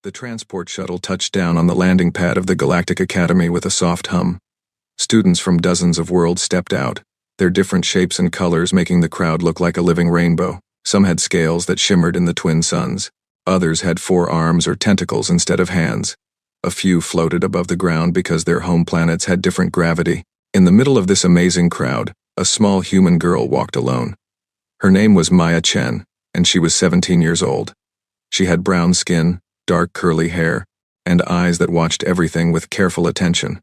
The transport shuttle touched down on the landing pad of the Galactic Academy with a soft hum. Students from dozens of worlds stepped out, their different shapes and colors making the crowd look like a living rainbow. Some had scales that shimmered in the twin suns. Others had 4 arms or tentacles instead of hands. A few floated above the ground because their home planets had different gravity. In the middle of this amazing crowd, a small human girl walked alone. Her name was Maya Chen, and she was 17 years old. She had brown skin, dark curly hair, and eyes that watched everything with careful attention.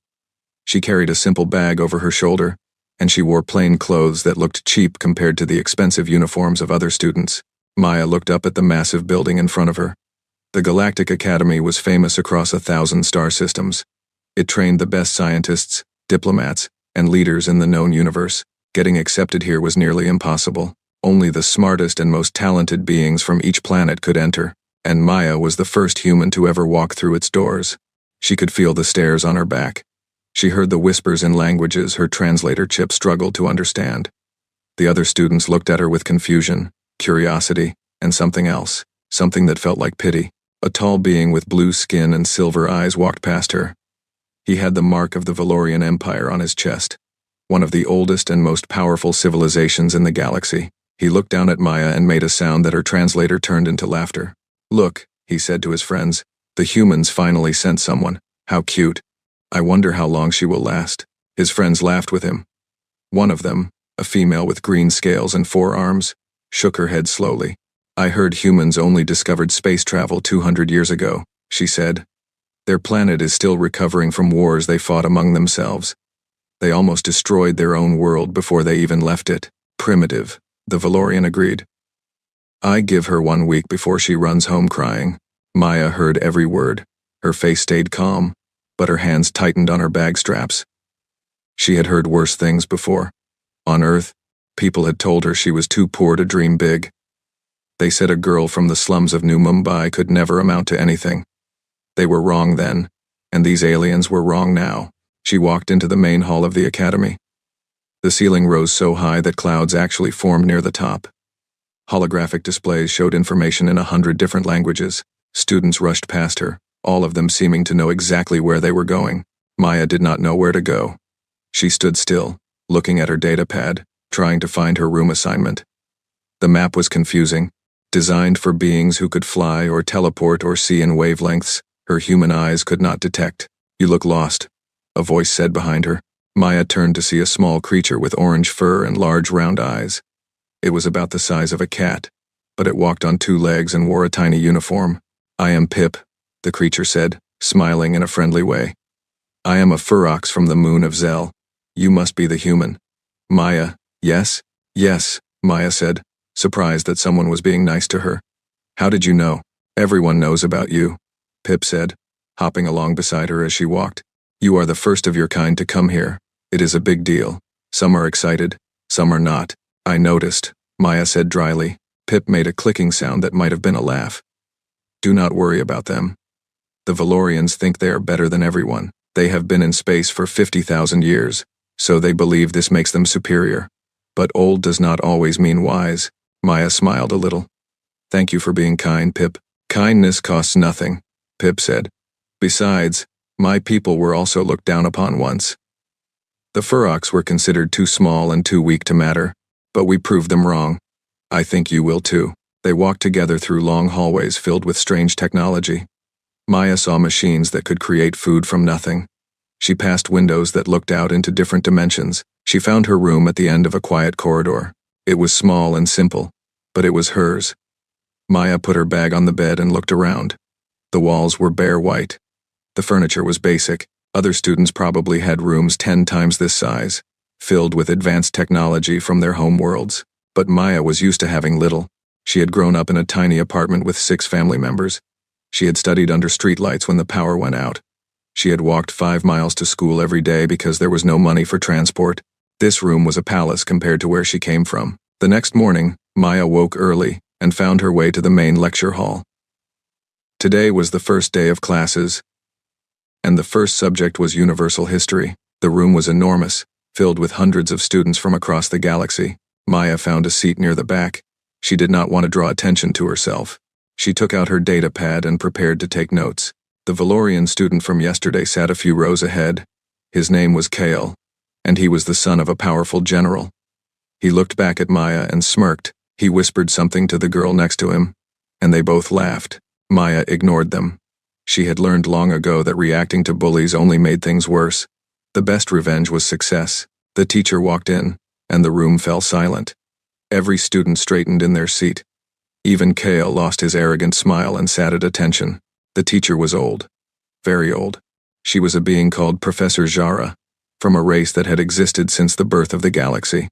She carried a simple bag over her shoulder, and she wore plain clothes that looked cheap compared to the expensive uniforms of other students. Maya looked up at the massive building in front of her. The Galactic Academy was famous across 1,000 star systems. It trained the best scientists, diplomats, and leaders in the known universe. Getting accepted here was nearly impossible. Only the smartest and most talented beings from each planet could enter, and Maya was the first human to ever walk through its doors. She could feel the stares on her back. She heard the whispers in languages her translator chip struggled to understand. The other students looked at her with confusion, curiosity, and something else, something that felt like pity. A tall being with blue skin and silver eyes walked past her. He had the mark of the Valorian Empire on his chest, one of the oldest and most powerful civilizations in the galaxy. He looked down at Maya and made a sound that her translator turned into laughter. "Look," he said to his friends, "the humans finally sent someone. How cute. I wonder how long she will last." His friends laughed with him. One of them, a female with green scales and 4 arms, shook her head slowly. "I heard humans only discovered space travel 200 years ago," she said. "Their planet is still recovering from wars they fought among themselves. They almost destroyed their own world before they even left it. Primitive," the Valorian agreed. "I give her 1 week before she runs home crying." Maya heard every word. Her face stayed calm, but her hands tightened on her bag straps. She had heard worse things before. On Earth, people had told her she was too poor to dream big. They said a girl from the slums of New Mumbai could never amount to anything. They were wrong then, and these aliens were wrong now. She walked into the main hall of the academy. The ceiling rose so high that clouds actually formed near the top. Holographic displays showed information in 100 different languages. Students rushed past her, all of them seeming to know exactly where they were going. Maya did not know where to go. She stood still, looking at her data pad, trying to find her room assignment. The map was confusing, designed for beings who could fly or teleport or see in wavelengths her human eyes could not detect. "You look lost," a voice said behind her. Maya turned to see a small creature with orange fur and large round eyes. It was about the size of a cat, but it walked on 2 legs and wore a tiny uniform. "I am Pip," the creature said, smiling in a friendly way. "I am a Furox from the moon of Zell. You must be the human." Maya, "Yes, yes," Maya said, surprised that someone was being nice to her. "How did you know?" "Everyone knows about you," Pip said, hopping along beside her as she walked. "You are the first of your kind to come here. It is a big deal. Some are excited, some are not." "I noticed," Maya said dryly. Pip made a clicking sound that might have been a laugh. "Do not worry about them. The Valorians think they are better than everyone. They have been in space for 50,000 years, so they believe this makes them superior. But old does not always mean wise." Maya smiled a little. "Thank you for being kind, Pip." "Kindness costs nothing," Pip said. "Besides, my people were also looked down upon once. The Furox were considered too small and too weak to matter, but we proved them wrong. I think you will too." They walked together through long hallways filled with strange technology. Maya saw machines that could create food from nothing. She passed windows that looked out into different dimensions. She found her room at the end of a quiet corridor. It was small and simple, but it was hers. Maya put her bag on the bed and looked around. The walls were bare white. The furniture was basic. Other students probably had rooms 10 times this size, filled with advanced technology from their home worlds. But Maya was used to having little. She had grown up in a tiny apartment with 6 family members. She had studied under streetlights when the power went out. She had walked 5 miles to school every day because there was no money for transport. This room was a palace compared to where she came from. The next morning, Maya woke early and found her way to the main lecture hall. Today was the first day of classes, and the first subject was universal history. The room was enormous, filled with hundreds of students from across the galaxy. Maya found a seat near the back. She did not want to draw attention to herself. She took out her data pad and prepared to take notes. The Valorian student from yesterday sat a few rows ahead. His name was Kale, and he was the son of a powerful general. He looked back at Maya and smirked. He whispered something to the girl next to him, and they both laughed. Maya ignored them. She had learned long ago that reacting to bullies only made things worse. The best revenge was success. The teacher walked in, and the room fell silent. Every student straightened in their seat. Even Kale lost his arrogant smile and sat at attention. The teacher was old. Very old. She was a being called Professor Zhara, from a race that had existed since the birth of the galaxy.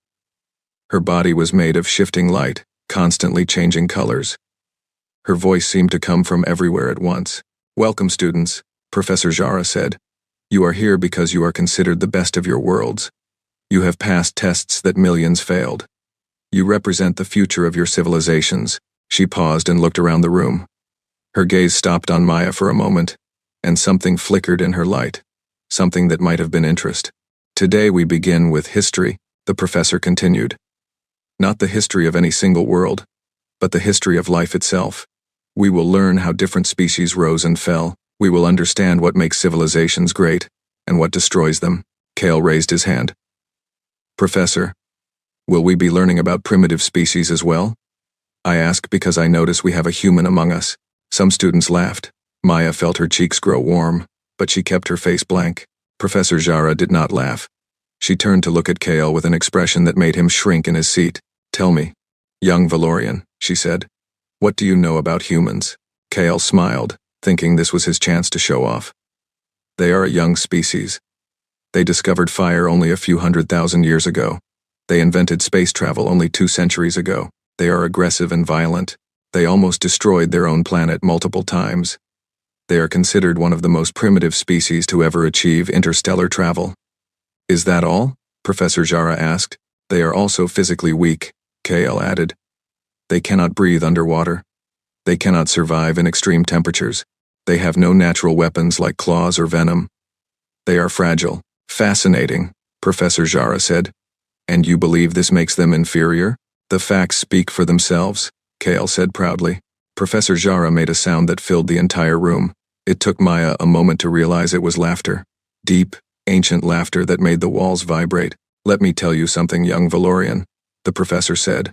Her body was made of shifting light, constantly changing colors. Her voice seemed to come from everywhere at once. "Welcome, students," Professor Zhara said. "You are here because you are considered the best of your worlds. You have passed tests that millions failed. You represent the future of your civilizations." She paused and looked around the room. Her gaze stopped on Maya for a moment, and something flickered in her light, something that might have been interest. "Today we begin with history," the professor continued. "Not the history of any single world, but the history of life itself. We will learn how different species rose and fell. We will understand what makes civilizations great, and what destroys them." Kale raised his hand. "Professor, will we be learning about primitive species as well?" I ask because I notice we have a human among us. Some students laughed. Maya felt her cheeks grow warm, but she kept her face blank. Professor Zhara did not laugh. She turned to look at Kale with an expression that made him shrink in his seat. "Tell me, young Valorian," she said, "what do you know about humans?" Kale smiled, thinking this was his chance to show off. "They are a young species. They discovered fire only a few 100,000 years ago. They invented space travel only 2 centuries ago. They are aggressive and violent. They almost destroyed their own planet multiple times. They are considered one of the most primitive species to ever achieve interstellar travel." "Is that all?" Professor Zhara asked. "They are also physically weak," Kale added. "They cannot breathe underwater. They cannot survive in extreme temperatures. They have no natural weapons like claws or venom. They are fragile." "Fascinating," Professor Zhara said. "And you believe this makes them inferior?" "The facts speak for themselves," Kale said proudly. Professor Zhara made a sound that filled the entire room. It took Maya a moment to realize it was laughter. Deep, ancient laughter that made the walls vibrate. "Let me tell you something, young Valorian," the professor said.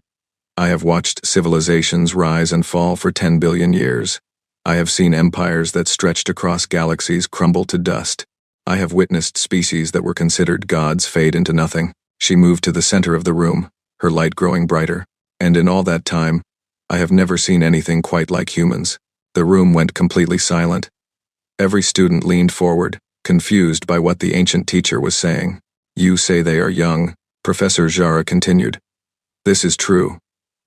"I have watched civilizations rise and fall for 10 billion years. I have seen empires that stretched across galaxies crumble to dust. I have witnessed species that were considered gods fade into nothing." She moved to the center of the room, her light growing brighter. "And in all that time, I have never seen anything quite like humans." The room went completely silent. Every student leaned forward, confused by what the ancient teacher was saying. "You say they are young," Professor Zhara continued. "This is true.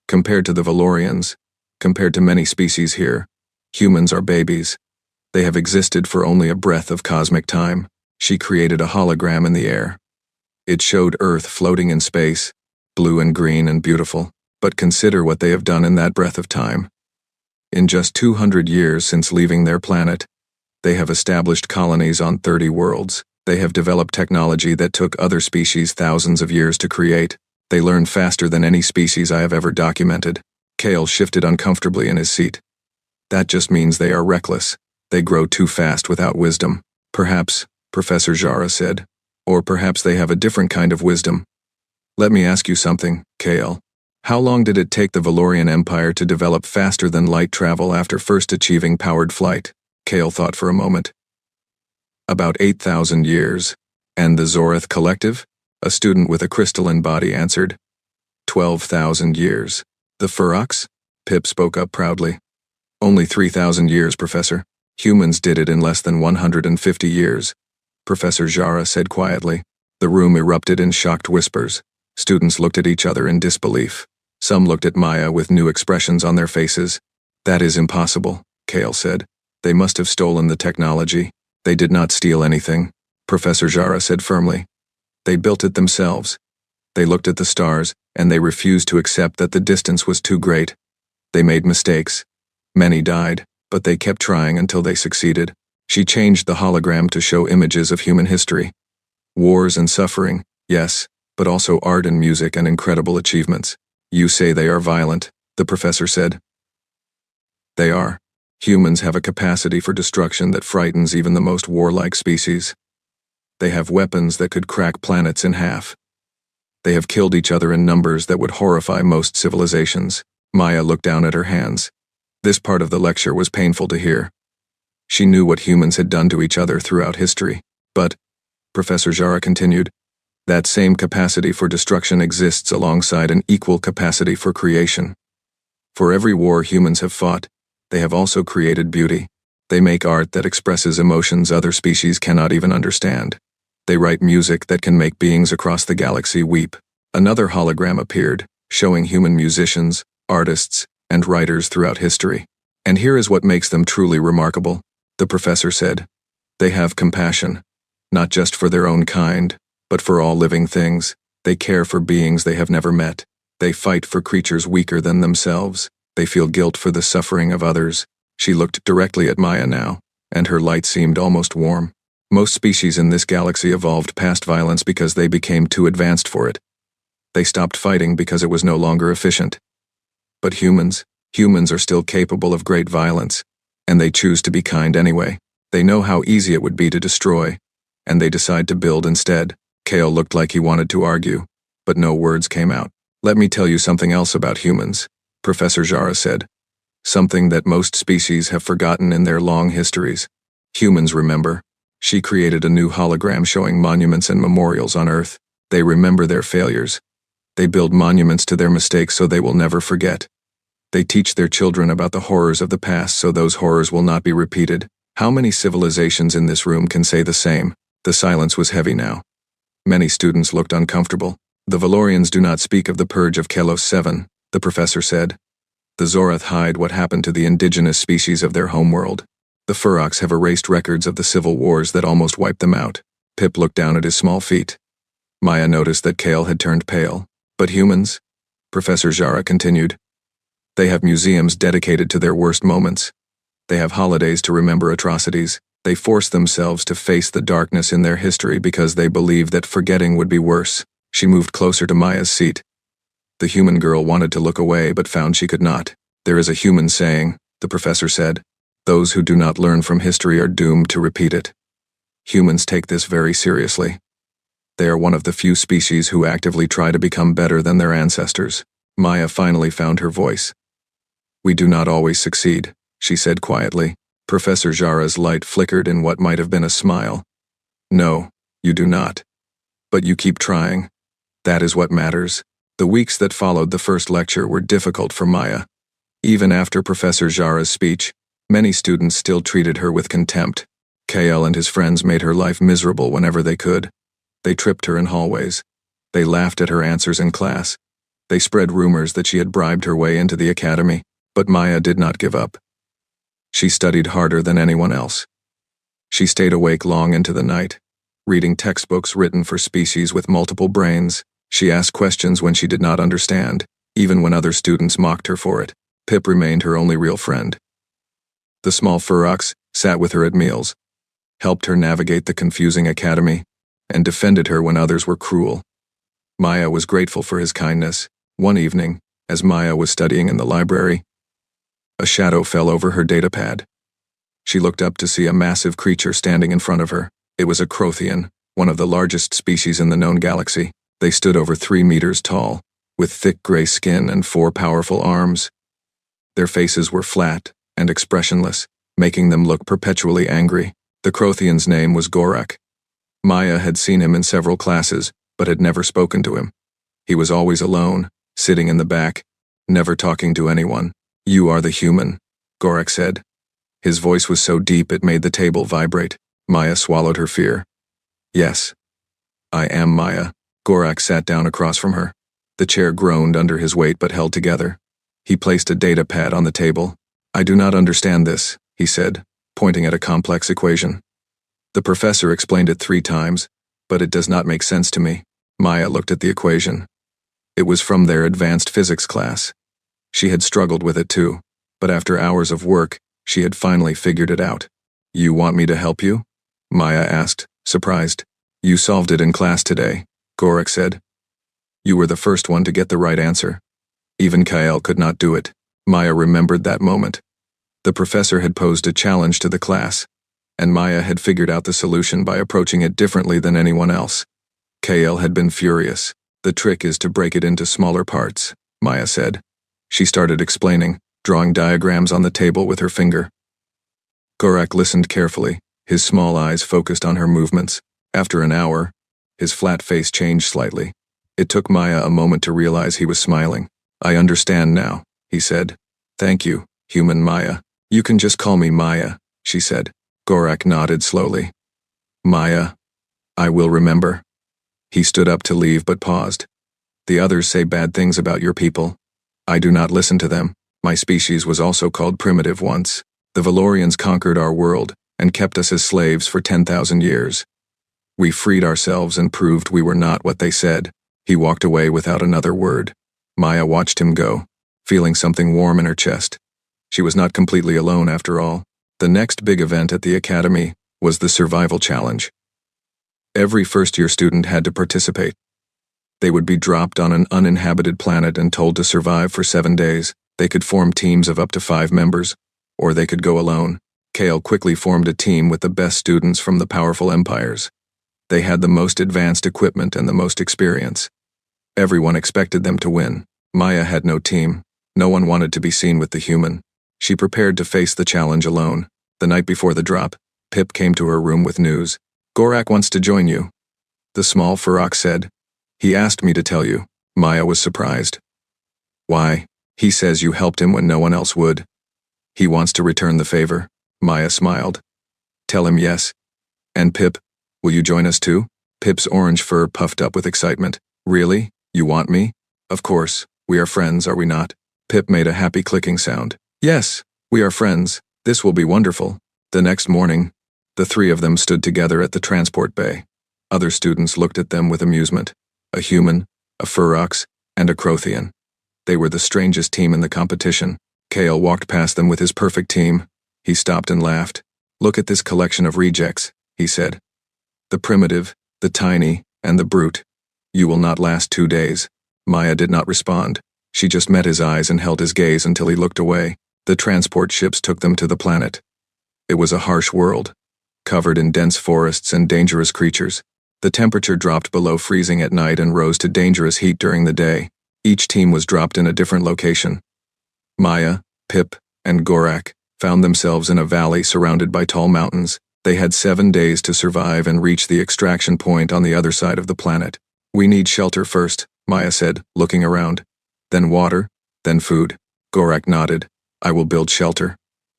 Compared to the Valorians, compared to many species here, humans are babies. They have existed for only a breath of cosmic time." She created a hologram in the air. It showed Earth floating in space, blue and green and beautiful. But consider what they have done in that breath of time. In just 200 years since leaving their planet, they have established colonies on 30 worlds. They have developed technology that took other species thousands of years to create. They learn faster than any species I have ever documented. Kale shifted uncomfortably in his seat. "That just means they are reckless. They grow too fast without wisdom." "Perhaps," Professor Zhara said. "Or perhaps they have a different kind of wisdom." "Let me ask you something, Kale. How long did it take the Valorian Empire to develop faster than light travel after first achieving powered flight?" Kale thought for a moment. "About 8,000 years. And the Zorith Collective?" A student with a crystalline body answered. 12,000 years. "The Ferox?" Pip spoke up proudly. "Only 3,000 years, Professor. Humans did it in less than 150 years," Professor Zhara said quietly. The room erupted in shocked whispers. Students looked at each other in disbelief. Some looked at Maya with new expressions on their faces. "That is impossible," Kale said. "They must have stolen the technology." "They did not steal anything," Professor Zhara said firmly. "They built it themselves. They looked at the stars, and they refused to accept that the distance was too great. They made mistakes. Many died, but they kept trying until they succeeded." She changed the hologram to show images of human history. Wars and suffering, yes, but also art and music and incredible achievements. "You say they are violent," the professor said. They are. Humans have a capacity for destruction that frightens even the most warlike species. They have weapons that could crack planets in half. They have killed each other in numbers that would horrify most civilizations. Maya looked down at her hands. This part of the lecture was painful to hear. She knew what humans had done to each other throughout history. But, Professor Jara continued, that same capacity for destruction exists alongside an equal capacity for creation. For every war humans have fought, they have also created beauty. They make art that expresses emotions other species cannot even understand. They write music that can make beings across the galaxy weep. Another hologram appeared, showing human musicians, artists, and writers throughout history. And here is what makes them truly remarkable, the professor said. They have compassion, not just for their own kind, but for all living things. They care for beings they have never met. They fight for creatures weaker than themselves. They feel guilt for the suffering of others. She looked directly at Maya now, and her light seemed almost warm. Most species in this galaxy evolved past violence because they became too advanced for it. They stopped fighting because it was no longer efficient. But humans are still capable of great violence, and they choose to be kind anyway. They know how easy it would be to destroy, and they decide to build instead. Kale looked like he wanted to argue, but no words came out. Let me tell you something else about humans, Professor Jara said. Something that most species have forgotten in their long histories. Humans remember. She created a new hologram showing monuments and memorials on Earth. They remember their failures. They build monuments to their mistakes so they will never forget. They teach their children about the horrors of the past so those horrors will not be repeated. How many civilizations in this room can say the same? The silence was heavy now. Many students looked uncomfortable. The Valorians do not speak of the purge of Kelos 7, the professor said. The Zorath hide what happened to the indigenous species of their homeworld. The Furoks have erased records of the civil wars that almost wiped them out. Pip looked down at his small feet. Maya noticed that Kale had turned pale. But humans, Professor Jara continued, they have museums dedicated to their worst moments. They have holidays to remember atrocities. They force themselves to face the darkness in their history because they believe that forgetting would be worse. She moved closer to Maya's seat. The human girl wanted to look away but found she could not. There is a human saying, the professor said. Those who do not learn from history are doomed to repeat it. Humans take this very seriously. They are one of the few species who actively try to become better than their ancestors. Maya finally found her voice. We do not always succeed, she said quietly. Professor Jara's light flickered in what might have been a smile. No, you do not. But you keep trying. That is what matters. The weeks that followed the first lecture were difficult for Maya. Even after Professor Jara's speech, many students still treated her with contempt. KL and his friends made her life miserable whenever they could. They tripped her in hallways. They laughed at her answers in class. They spread rumors that she had bribed her way into the academy, but Maya did not give up. She studied harder than anyone else. She stayed awake long into the night, reading textbooks written for species with multiple brains. She asked questions when she did not understand, even when other students mocked her for it. Pip remained her only real friend. The small Furoks sat with her at meals, helped her navigate the confusing academy, and defended her when others were cruel. Maya was grateful for his kindness. One evening, as Maya was studying in the library, a shadow fell over her datapad. She looked up to see a massive creature standing in front of her. It was a Crothian, one of the largest species in the known galaxy. They stood over 3 meters tall, with thick gray skin and 4 powerful arms. Their faces were flat and expressionless, making them look perpetually angry. The Crothian's name was Gorak. Maya had seen him in several classes, but had never spoken to him. He was always alone, sitting in the back, never talking to anyone. You are the human, Gorak said. His voice was so deep it made the table vibrate. Maya swallowed her fear. Yes, I am Maya. Gorak sat down across from her. The chair groaned under his weight but held together. He placed a data pad on the table. I do not understand this, he said, pointing at a complex equation. The professor explained it 3 times, but it does not make sense to me. Maya looked at the equation. It was from their advanced physics class. She had struggled with it too, but after hours of work, she had finally figured it out. You want me to help you? Maya asked, surprised. You solved it in class today, Gorak said. You were the first one to get the right answer. Even Kael could not do it. Maya remembered that moment. The professor had posed a challenge to the class, and Maya had figured out the solution by approaching it differently than anyone else. Kale had been furious. The trick is to break it into smaller parts, Maya said. She started explaining, drawing diagrams on the table with her finger. Gorak listened carefully, his small eyes focused on her movements. After an hour, his flat face changed slightly. It took Maya a moment to realize he was smiling. I understand now, he said. Thank you, human Maya. You can just call me Maya, she said. Gorak nodded slowly. Maya, I will remember. He stood up to leave but paused. The others say bad things about your people. I do not listen to them. My species was also called primitive once. The Valorians conquered our world and kept us as slaves for 10,000 years. We freed ourselves and proved we were not what they said. He walked away without another word. Maya watched him go, feeling something warm in her chest. She was not completely alone after all. The next big event at the academy was the survival challenge. Every first-year student had to participate. They would be dropped on an uninhabited planet and told to survive for 7 days. They could form teams of up to 5 members, or they could go alone. Kale quickly formed a team with the best students from the powerful empires. They had the most advanced equipment and the most experience. Everyone expected them to win. Maya had no team. No one wanted to be seen with the human. She prepared to face the challenge alone. The night before the drop, Pip came to her room with news. Gorak wants to join you, the small Furok said. He asked me to tell you. Maya was surprised. Why? He says you helped him when no one else would. He wants to return the favor. Maya smiled. Tell him yes. And Pip, will you join us too? Pip's orange fur puffed up with excitement. Really? You want me? Of course. We are friends, are we not? Pip made a happy clicking sound. Yes, we are friends. This will be wonderful. The next morning, the 3 of them stood together at the transport bay. Other students looked at them with amusement. A human, a Furox, and a Crothian. They were the strangest team in the competition. Kale walked past them with his perfect team. He stopped and laughed. Look at this collection of rejects, he said. The primitive, the tiny, and the brute. You will not last 2 days. Maya did not respond. She just met his eyes and held his gaze until he looked away. The transport ships took them to the planet. It was a harsh world, covered in dense forests and dangerous creatures. The temperature dropped below freezing at night and rose to dangerous heat during the day. Each team was dropped in a different location. Maya, Pip, and Gorak found themselves in a valley surrounded by tall mountains. They had 7 days to survive and reach the extraction point on the other side of the planet. We need shelter first, Maya said, looking around. Then water, then food. Gorak nodded. I will build shelter.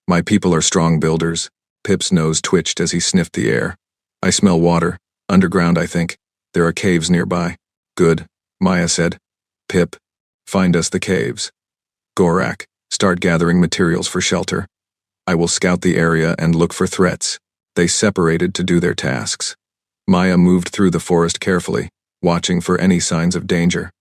My people are strong builders. Pip's nose twitched as he sniffed the air. I smell water. Underground, I think. There are caves nearby. Good, Maya said. Pip, find us the caves. Gorak, start gathering materials for shelter. I will scout the area and look for threats. They separated to do their tasks. Maya moved through the forest carefully, watching for any signs of danger.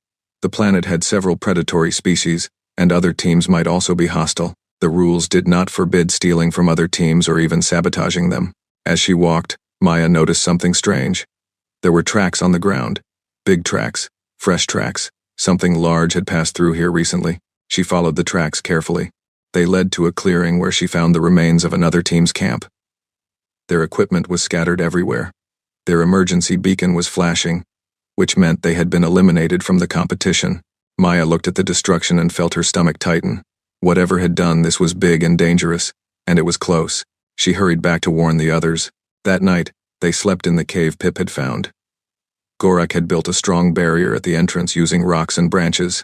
The planet had several predatory species, and other teams might also be hostile. The rules did not forbid stealing from other teams or even sabotaging them. As she walked, Maya noticed something strange. There were tracks on the ground. Big tracks, fresh tracks. Something large had passed through here recently. She followed the tracks carefully. They led to a clearing where she found the remains of another team's camp. Their equipment was scattered everywhere. Their emergency beacon was flashing, which meant they had been eliminated from the competition. Maya looked at the destruction and felt her stomach tighten. Whatever had done this was big and dangerous, and it was close. She hurried back to warn the others. That night, they slept in the cave Pip had found. Gorak had built a strong barrier at the entrance using rocks and branches.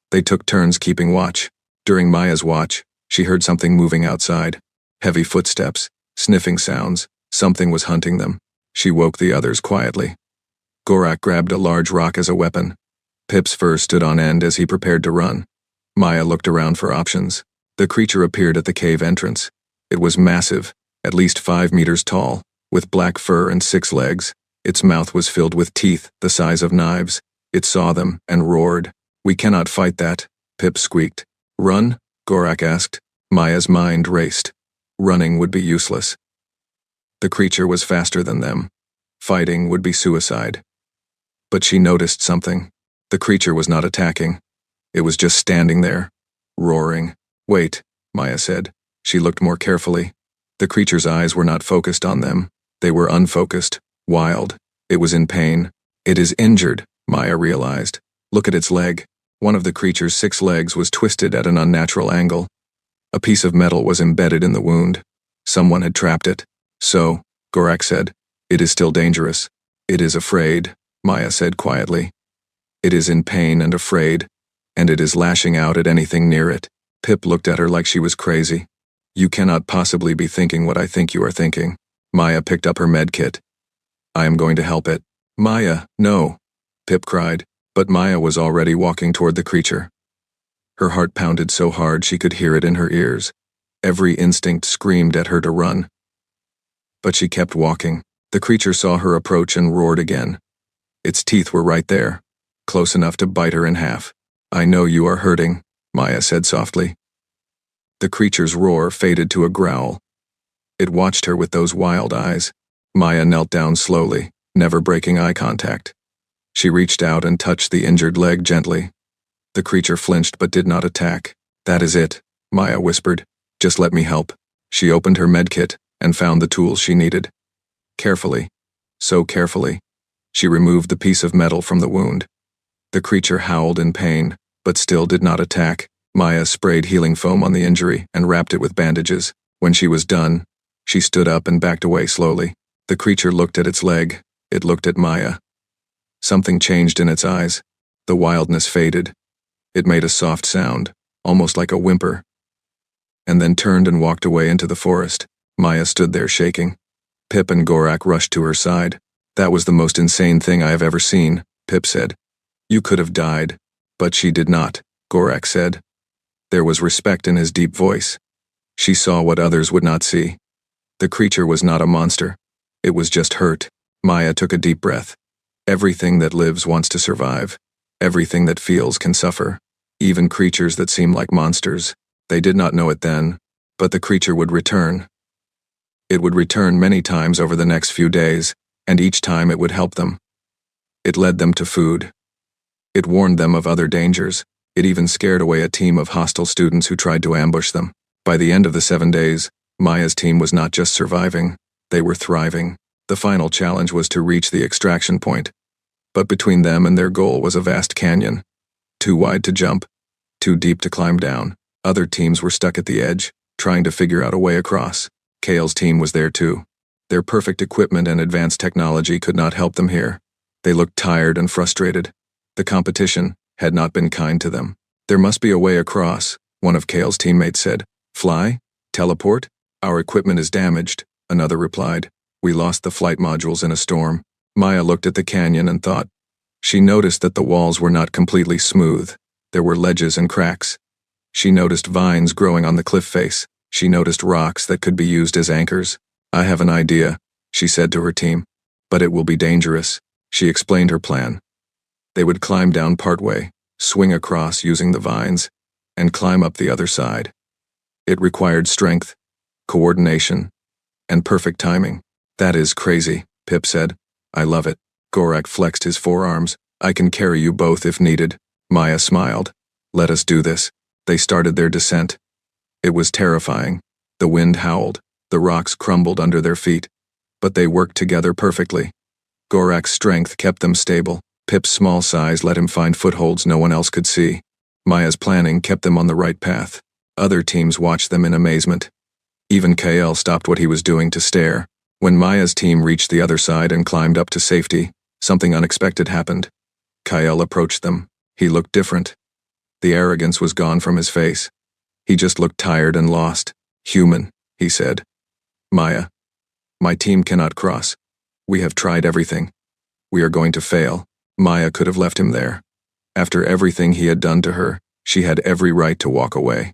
They took turns keeping watch. During Maya's watch, she heard something moving outside. Heavy footsteps, sniffing sounds. Something was hunting them. She woke the others quietly. Gorak grabbed a large rock as a weapon. Pip's fur stood on end as he prepared to run. Maya looked around for options. The creature appeared at the cave entrance. It was massive, at least 5 meters tall, with black fur and 6 legs. Its mouth was filled with teeth the size of knives. It saw them and roared. We cannot fight that, Pip squeaked. Run? Gorak asked. Maya's mind raced. Running would be useless. The creature was faster than them. Fighting would be suicide. But she noticed something. The creature was not attacking. It was just standing there, roaring. Wait, Maya said. She looked more carefully. The creature's eyes were not focused on them. They were unfocused, wild. It was in pain. It is injured, Maya realized. Look at its leg. One of the creature's 6 legs was twisted at an unnatural angle. A piece of metal was embedded in the wound. Someone had trapped it. So, Gorak said, it is still dangerous. It is afraid, Maya said quietly. It is in pain and afraid, and it is lashing out at anything near it. Pip looked at her like she was crazy. You cannot possibly be thinking what I think you are thinking. Maya picked up her med kit. I am going to help it. Maya, no, Pip cried, but Maya was already walking toward the creature. Her heart pounded so hard she could hear it in her ears. Every instinct screamed at her to run. But she kept walking. The creature saw her approach and roared again. Its teeth were right there, close enough to bite her in half. I know you are hurting, Maya said softly. The creature's roar faded to a growl. It watched her with those wild eyes. Maya knelt down slowly, never breaking eye contact. She reached out and touched the injured leg gently. The creature flinched but did not attack. That is it, Maya whispered. Just let me help. She opened her medkit and found the tools she needed. Carefully, so carefully, she removed the piece of metal from the wound. The creature howled in pain, but still did not attack. Maya sprayed healing foam on the injury and wrapped it with bandages. When she was done, she stood up and backed away slowly. The creature looked at its leg. It looked at Maya. Something changed in its eyes. The wildness faded. It made a soft sound, almost like a whimper, and then turned and walked away into the forest. Maya stood there shaking. Pip and Gorak rushed to her side. That was the most insane thing I have ever seen, Pip said. You could have died, but she did not, Gorak said. There was respect in his deep voice. She saw what others would not see. The creature was not a monster. It was just hurt. Maya took a deep breath. Everything that lives wants to survive. Everything that feels can suffer. Even creatures that seem like monsters. They did not know it then, but the creature would return. It would return many times over the next few days, and each time it would help them. It led them to food. It warned them of other dangers. It even scared away a team of hostile students who tried to ambush them. By the end of the 7 days, Maya's team was not just surviving, they were thriving. The final challenge was to reach the extraction point. But between them and their goal was a vast canyon. Too wide to jump, too deep to climb down. Other teams were stuck at the edge, trying to figure out a way across. Kale's team was there too. Their perfect equipment and advanced technology could not help them here. They looked tired and frustrated. The competition had not been kind to them. There must be a way across, one of Kale's teammates said. Fly? Teleport? Our equipment is damaged, another replied. We lost the flight modules in a storm. Maya looked at the canyon and thought. She noticed that the walls were not completely smooth. There were ledges and cracks. She noticed vines growing on the cliff face. She noticed rocks that could be used as anchors. I have an idea, she said to her team. But it will be dangerous. She explained her plan. They would climb down partway, swing across using the vines, and climb up the other side. It required strength, coordination, and perfect timing. That is crazy, Pip said. I love it. Gorak flexed his forearms. I can carry you both if needed. Maya smiled. Let us do this. They started their descent. It was terrifying. The wind howled. The rocks crumbled under their feet. But they worked together perfectly. Gorak's strength kept them stable. Pip's small size let him find footholds no one else could see. Maya's planning kept them on the right path. Other teams watched them in amazement. Even Kael stopped what he was doing to stare. When Maya's team reached the other side and climbed up to safety, something unexpected happened. Kael approached them. He looked different. The arrogance was gone from his face. He just looked tired and lost. Human, he said. Maya, my team cannot cross. We have tried everything. We are going to fail. Maya could have left him there. After everything he had done to her, she had every right to walk away.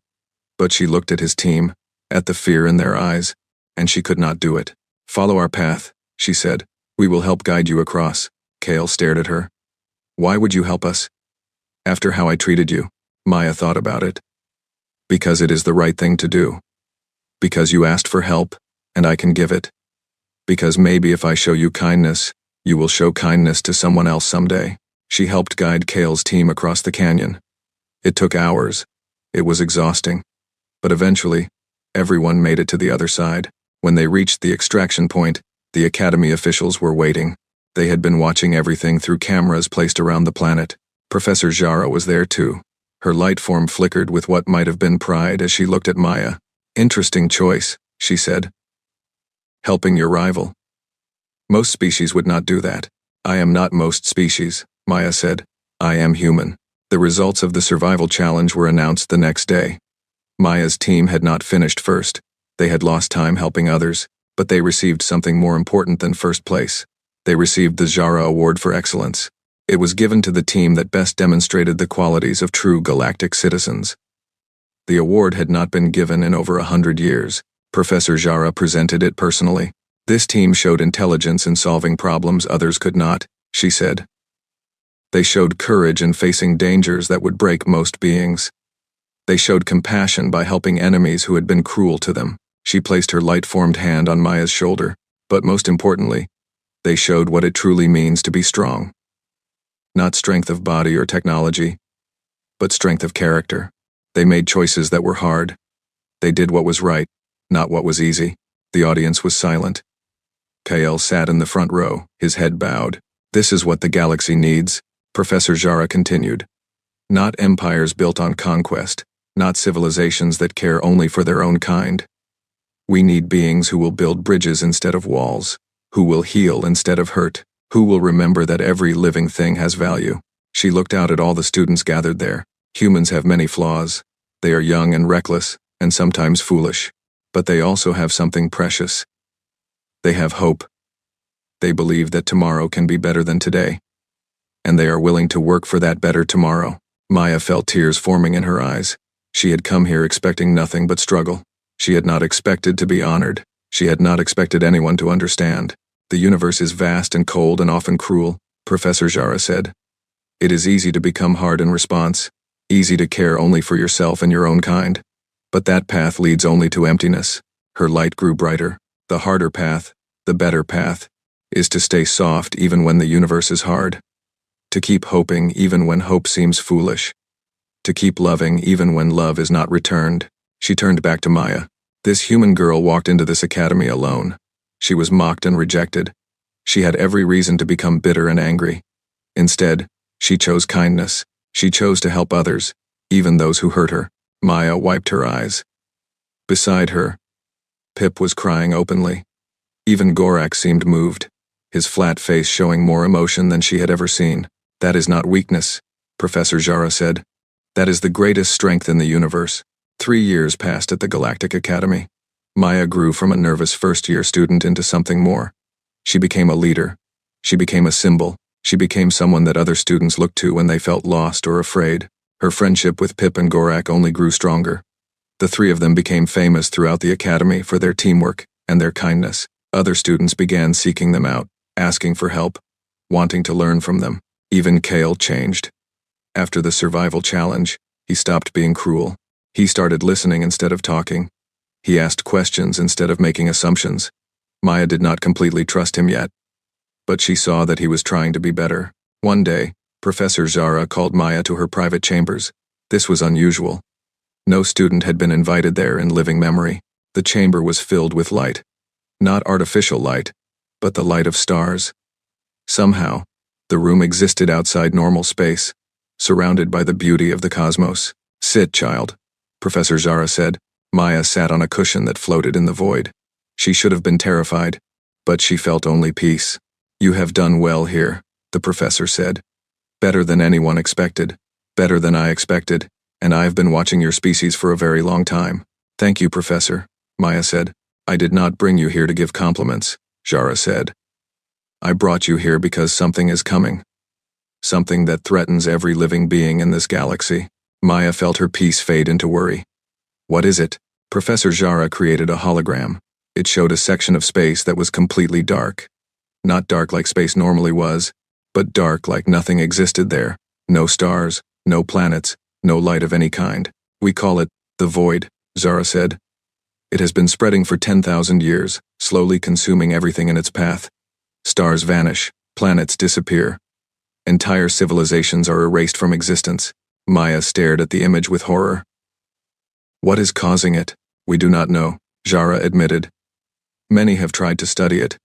But she looked at his team, at the fear in their eyes, and she could not do it. Follow our path, she said. We will help guide you across. Kael stared at her. Why would you help us? After how I treated you, Maya thought about it. Because it is the right thing to do. Because you asked for help, and I can give it. Because maybe if I show you kindness, you will show kindness to someone else someday. She helped guide Kael's team across the canyon. It took hours. It was exhausting. But eventually, Everyone made it to the other side. When they reached the extraction point, the Academy officials were waiting. They had been watching everything through cameras placed around the planet. Professor Zara was there too. Her light form flickered with what might have been pride as she looked at Maya. "Interesting choice," she said. "Helping your rival. Most species would not do that." "I am not most species," Maya said. "I am human." The results of the survival challenge were announced the next day. Maya's team had not finished first. They had lost time helping others, but they received something more important than first place. They received the Zara Award for Excellence. It was given to the team that best demonstrated the qualities of true galactic citizens. The award had not been given in over 100 years. Professor Zara presented it personally. "This team showed intelligence in solving problems others could not," she said. "They showed courage in facing dangers that would break most beings. They showed compassion by helping enemies who had been cruel to them." She placed her light-formed hand on Maya's shoulder. "But most importantly, they showed what it truly means to be strong. Not strength of body or technology, but strength of character. They made choices that were hard. They did what was right, not what was easy." The audience was silent. Kael sat in the front row, his head bowed. "This is what the galaxy needs," Professor Zara continued. "Not empires built on conquest, not civilizations that care only for their own kind. We need beings who will build bridges instead of walls, who will heal instead of hurt, who will remember that every living thing has value." She looked out at all the students gathered there. Humans have many flaws. They are young and reckless, and sometimes foolish. But they also have something precious. They have hope. They believe that tomorrow can be better than today. And they are willing to work for that better tomorrow. Maya felt tears forming in her eyes. She had come here expecting nothing but struggle. She had not expected to be honored. She had not expected anyone to understand. "The universe is vast and cold and often cruel," Professor Zara said. "It is easy to become hard in response, easy to care only for yourself and your own kind. But that path leads only to emptiness." Her light grew brighter. "The harder path, the better path, is to stay soft even when the universe is hard. To keep hoping even when hope seems foolish. To keep loving even when love is not returned." She turned back to Maya. "This human girl walked into this academy alone. She was mocked and rejected. She had every reason to become bitter and angry. Instead, she chose kindness. She chose to help others, even those who hurt her." Maya wiped her eyes. Beside her, Pip was crying openly. Even Gorak seemed moved, his flat face showing more emotion than she had ever seen. "That is not weakness," Professor Zara said. "That is the greatest strength in the universe." 3 years passed at the Galactic Academy. Maya grew from a nervous first-year student into something more. She became a leader. She became a symbol. She became someone that other students looked to when they felt lost or afraid. Her friendship with Pip and Gorak only grew stronger. The three of them became famous throughout the academy for their teamwork and their kindness. Other students began seeking them out, asking for help, wanting to learn from them. Even Kael changed. After the survival challenge, he stopped being cruel. He started listening instead of talking. He asked questions instead of making assumptions. Maya did not completely trust him yet, but she saw that he was trying to be better. One day, Professor Zara called Maya to her private chambers. This was unusual. No student had been invited there in living memory. The chamber was filled with light. Not artificial light, but the light of stars. Somehow, the room existed outside normal space, surrounded by the beauty of the cosmos. "Sit, child," Professor Zara said. Maya sat on a cushion that floated in the void. She should have been terrified, but she felt only peace. "You have done well here," the professor said. "Better than anyone expected. Better than I expected, and I've been watching your species for a very long time." "Thank you, Professor," Maya said. "I did not bring you here to give compliments," Zara said. "I brought you here because something is coming. Something that threatens every living being in this galaxy." Maya felt her peace fade into worry. "What is it?" Professor Zara created a hologram. It showed a section of space that was completely dark. Not dark like space normally was, but dark like nothing existed there. No stars, no planets, no light of any kind. "We call it the void," Zara said. "It has been spreading for 10,000 years, slowly consuming everything in its path. Stars vanish, planets disappear. Entire civilizations are erased from existence." Maya stared at the image with horror. "What is causing it?" We do not know, Jara admitted. Many have tried to study it.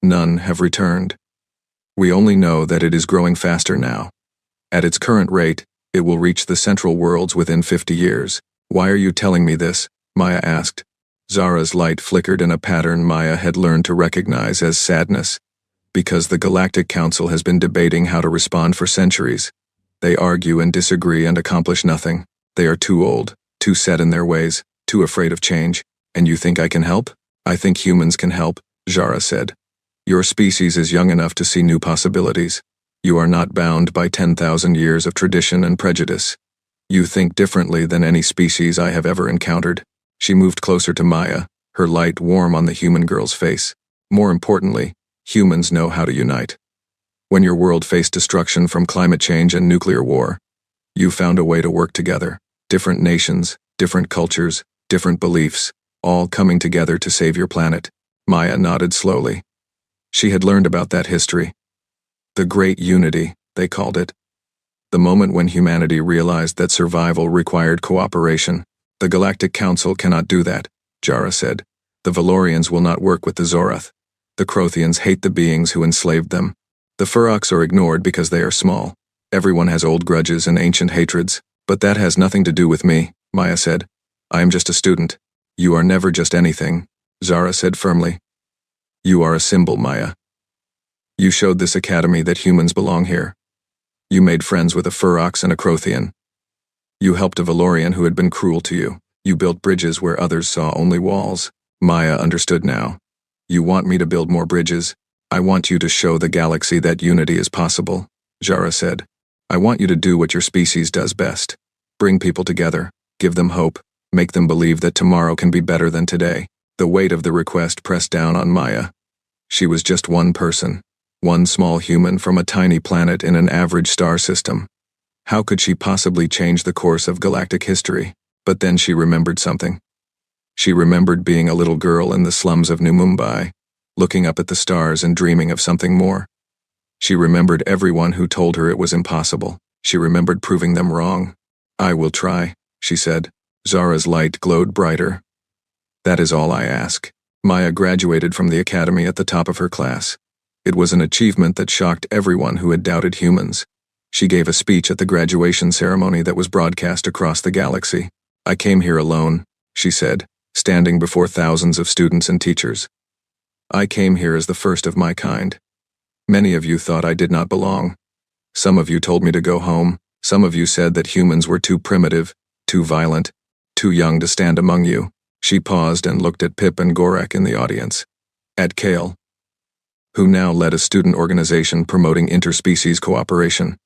None have returned. We only know that it is growing faster now. At its current rate, it will reach the central worlds within 50 years. Why are you telling me this? Maya asked. Zara's light flickered in a pattern Maya had learned to recognize as sadness. Because the Galactic Council has been debating how to respond for centuries. They argue and disagree and accomplish nothing. They are too old, too set in their ways, too afraid of change. And you think I can help? I think humans can help, Jara said. Your species is young enough to see new possibilities. You are not bound by 10,000 years of tradition and prejudice. You think differently than any species I have ever encountered. She moved closer to Maya, her light warm on the human girl's face. More importantly, humans know how to unite. When your world faced destruction from climate change and nuclear war, you found a way to work together. Different nations, different cultures, different beliefs, all coming together to save your planet. Maya nodded slowly. She had learned about that history. The Great Unity, they called it. The moment when humanity realized that survival required cooperation. The Galactic Council cannot do that, Jara said. The Valorians will not work with the Zorath. The Crothians hate the beings who enslaved them. The Ferox are ignored because they are small. Everyone has old grudges and ancient hatreds, but that has nothing to do with me, Maya said. I am just a student. You are never just anything, Zara said firmly. You are a symbol, Maya. You showed this academy that humans belong here. You made friends with a Ferox and a Crothian. You helped a Valorian who had been cruel to you. You built bridges where others saw only walls. Maya understood now. You want me to build more bridges? I want you to show the galaxy that unity is possible, Jara said. I want you to do what your species does best. Bring people together, give them hope, make them believe that tomorrow can be better than today. The weight of the request pressed down on Maya. She was just one person, one small human from a tiny planet in an average star system. How could she possibly change the course of galactic history? But then she remembered something. She remembered being a little girl in the slums of New Mumbai, looking up at the stars and dreaming of something more. She remembered everyone who told her it was impossible. She remembered proving them wrong. I will try, she said. Zara's light glowed brighter. That is all I ask. Maya graduated from the academy at the top of her class. It was an achievement that shocked everyone who had doubted humans. She gave a speech at the graduation ceremony that was broadcast across the galaxy. I came here alone, she said, standing before thousands of students and teachers. I came here as the first of my kind. Many of you thought I did not belong. Some of you told me to go home. Some of you said that humans were too primitive, too violent, too young to stand among you. She paused and looked at Pip and Gorak in the audience. At Kale, who now led a student organization promoting interspecies cooperation.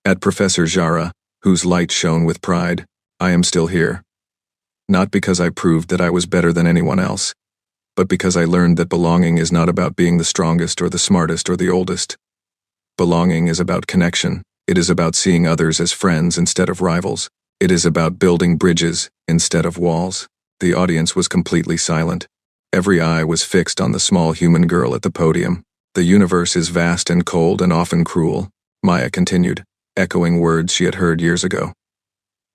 At Professor Jara, whose light shone with pride. I am still here. Not because I proved that I was better than anyone else, but because I learned that belonging is not about being the strongest or the smartest or the oldest. Belonging is about connection. It is about seeing others as friends instead of rivals. It is about building bridges instead of walls. The audience was completely silent. Every eye was fixed on the small human girl at the podium. The universe is vast and cold and often cruel, Maya continued, echoing words she had heard years ago.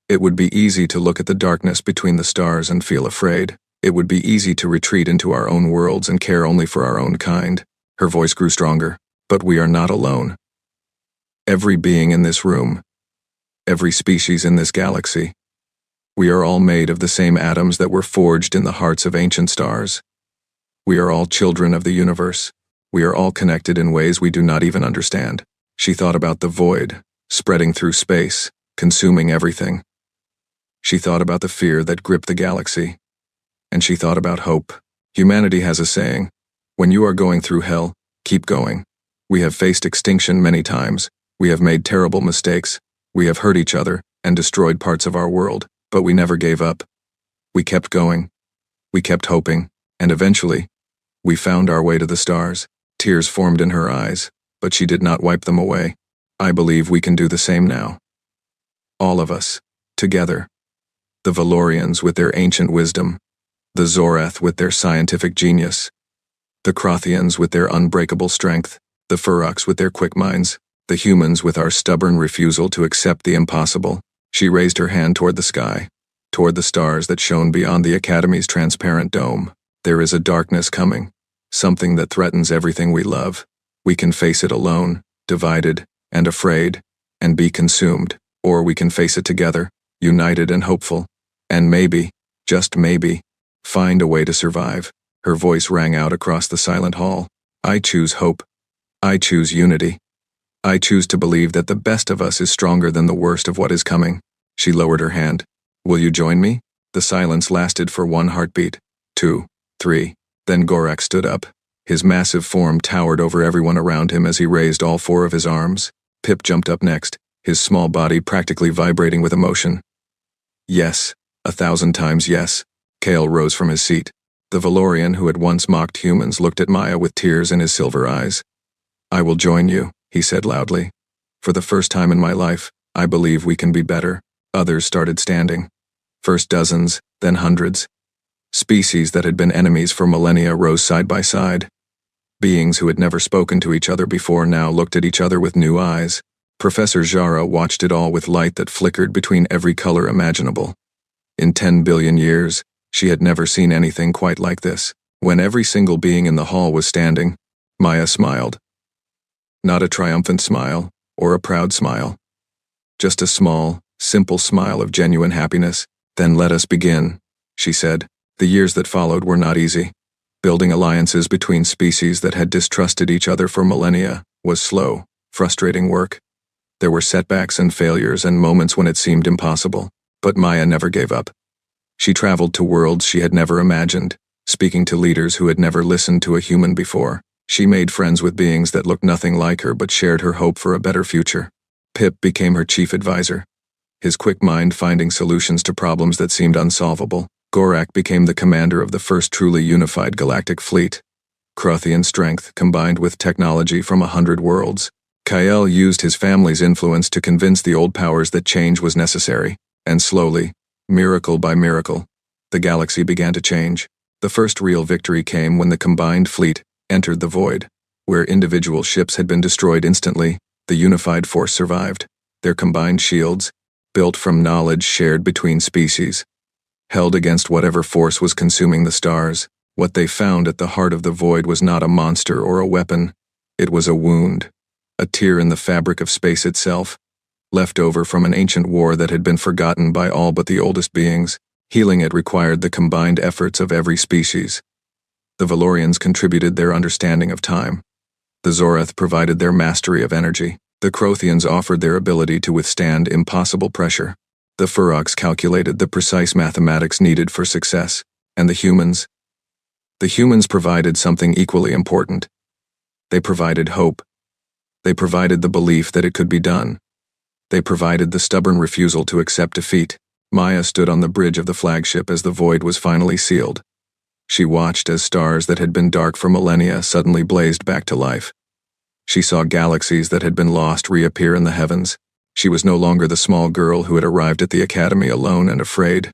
It would be easy to look at the darkness between the stars and feel afraid. It would be easy to retreat into our own worlds and care only for our own kind. Her voice grew stronger. But we are not alone. Every being in this room, every species in this galaxy, we are all made of the same atoms that were forged in the hearts of ancient stars. We are all children of the universe. We are all connected in ways we do not even understand. She thought about the void, spreading through space, consuming everything. She thought about the fear that gripped the galaxy. And she thought about hope. Humanity has a saying, when you are going through hell, keep going. We have faced extinction many times. We have made terrible mistakes. We have hurt each other and destroyed parts of our world, but we never gave up. We kept going. We kept hoping, and eventually, we found our way to the stars. Tears formed in her eyes, but she did not wipe them away. I believe we can do the same now. All of us, together. The Valorians with their ancient wisdom, the Zorath with their scientific genius, the Crothians with their unbreakable strength, the Ferox with their quick minds, the humans with our stubborn refusal to accept the impossible. She raised her hand toward the sky. toward the stars that shone beyond the Academy's transparent dome. There is a darkness coming, something that threatens everything we love. We can face it alone, divided, and afraid, and be consumed, or we can face it together, united and hopeful, and maybe, just maybe, find a way to survive. Her voice rang out across the silent hall. I choose hope. I choose unity. I choose to believe that the best of us is stronger than the worst of what is coming. She lowered her hand. Will you join me? The silence lasted for 1 heartbeat, 2, 3. Then Gorak stood up. His massive form towered over everyone around him as he raised all 4 of his arms. Pip jumped up next, his small body practically vibrating with emotion. Yes, 1,000 times yes. Kale rose from his seat. The Valorian who had once mocked humans looked at Maya with tears in his silver eyes. I will join you, he said loudly. For the first time in my life, I believe we can be better. Others started standing. First dozens, then hundreds. Species that had been enemies for millennia rose side by side. Beings who had never spoken to each other before now looked at each other with new eyes. Professor Jara watched it all with light that flickered between every color imaginable. In 10 billion years, she had never seen anything quite like this. When every single being in the hall was standing, Maya smiled. Not a triumphant smile, or a proud smile. Just a small, simple smile of genuine happiness. Then let us begin, she said. The years that followed were not easy. Building alliances between species that had distrusted each other for millennia was slow, frustrating work. There were setbacks and failures and moments when it seemed impossible, but Maya never gave up. She traveled to worlds she had never imagined, speaking to leaders who had never listened to a human before. She made friends with beings that looked nothing like her but shared her hope for a better future. Pip became her chief advisor, his quick mind finding solutions to problems that seemed unsolvable. Gorak became the commander of the first truly unified galactic fleet. Crothian strength combined with technology from 100 worlds. Kael used his family's influence to convince the old powers that change was necessary, and slowly, miracle by miracle, the galaxy began to change. The first real victory came when the combined fleet entered the void. Where individual ships had been destroyed instantly, the unified force survived. Their combined shields, built from knowledge shared between species, held against whatever force was consuming the stars. What they found at the heart of the void was not a monster or a weapon. It was a wound, a tear in the fabric of space itself, left over from an ancient war that had been forgotten by all but the oldest beings. Healing it required the combined efforts of every species. The Valorians contributed their understanding of time. The Zorath provided their mastery of energy. The Crothians offered their ability to withstand impossible pressure. The Ferox calculated the precise mathematics needed for success. And the humans? The humans provided something equally important. They provided hope. They provided the belief that it could be done. They provided the stubborn refusal to accept defeat. Maya stood on the bridge of the flagship as the void was finally sealed. She watched as stars that had been dark for millennia suddenly blazed back to life. She saw galaxies that had been lost reappear in the heavens. She was no longer the small girl who had arrived at the Academy alone and afraid.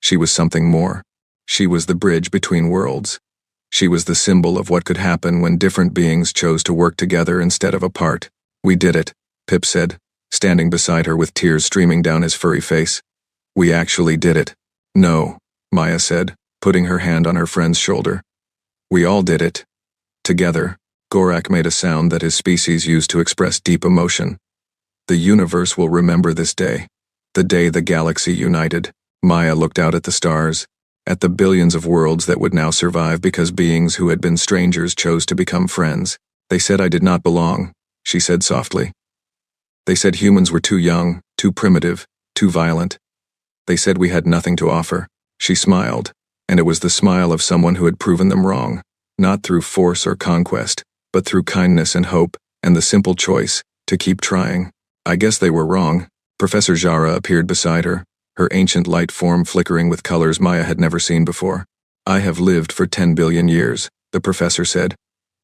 She was something more. She was the bridge between worlds. She was the symbol of what could happen when different beings chose to work together instead of apart. We did it, Pip said, standing beside her with tears streaming down his furry face. We actually did it. No, Maya said, putting her hand on her friend's shoulder. We all did it. Together. Gorak made a sound that his species used to express deep emotion. The universe will remember this day. The day the galaxy united. Maya looked out at the stars, at the billions of worlds that would now survive because beings who had been strangers chose to become friends. They said I did not belong, she said softly. They said humans were too young, too primitive, too violent. They said we had nothing to offer. She smiled, and it was the smile of someone who had proven them wrong, not through force or conquest, but through kindness and hope, and the simple choice to keep trying. I guess they were wrong. Professor Jara appeared beside her, her ancient light form flickering with colors Maya had never seen before. I have lived for 10 billion years, the professor said.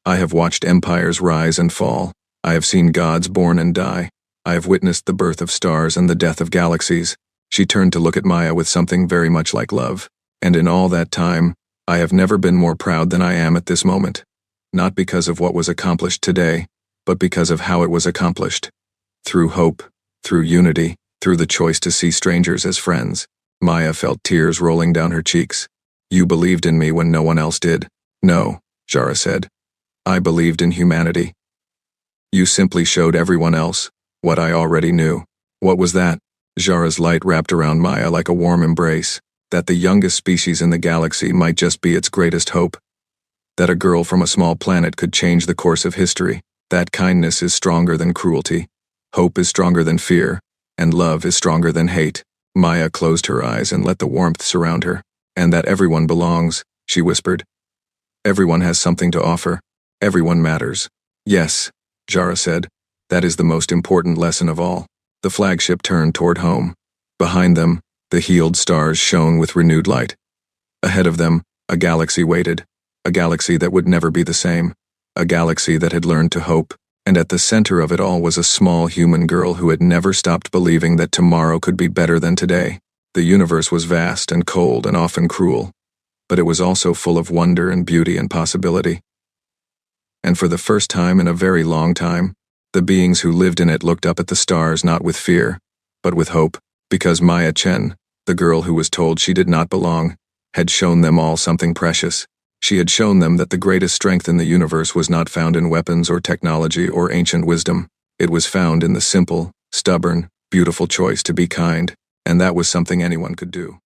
I have watched empires rise and fall. I have seen gods born and die. I have witnessed the birth of stars and the death of galaxies. She turned to look at Maya with something very much like love. And in all that time, I have never been more proud than I am at this moment. Not because of what was accomplished today, but because of how it was accomplished. Through hope, through unity, through the choice to see strangers as friends. Maya felt tears rolling down her cheeks. You believed in me when no one else did. No, Jara said. I believed in humanity. You simply showed everyone else what I already knew. What was that? Jara's light wrapped around Maya like a warm embrace. That the youngest species in the galaxy might just be its greatest hope. That a girl from a small planet could change the course of history. That kindness is stronger than cruelty. Hope is stronger than fear. And love is stronger than hate. Maya closed her eyes and let the warmth surround her. And that everyone belongs, she whispered. Everyone has something to offer. Everyone matters. Yes, Jara said. That is the most important lesson of all. The flagship turned toward home. Behind them, the healed stars shone with renewed light. Ahead of them, a galaxy waited. A galaxy that would never be the same. A galaxy that had learned to hope. And at the center of it all was a small human girl who had never stopped believing that tomorrow could be better than today. The universe was vast and cold and often cruel. But it was also full of wonder and beauty and possibility. And for the first time in a very long time, the beings who lived in it looked up at the stars not with fear, but with hope, because Maya Chen, the girl who was told she did not belong, had shown them all something precious. She had shown them that the greatest strength in the universe was not found in weapons or technology or ancient wisdom. It was found in the simple, stubborn, beautiful choice to be kind, and that was something anyone could do.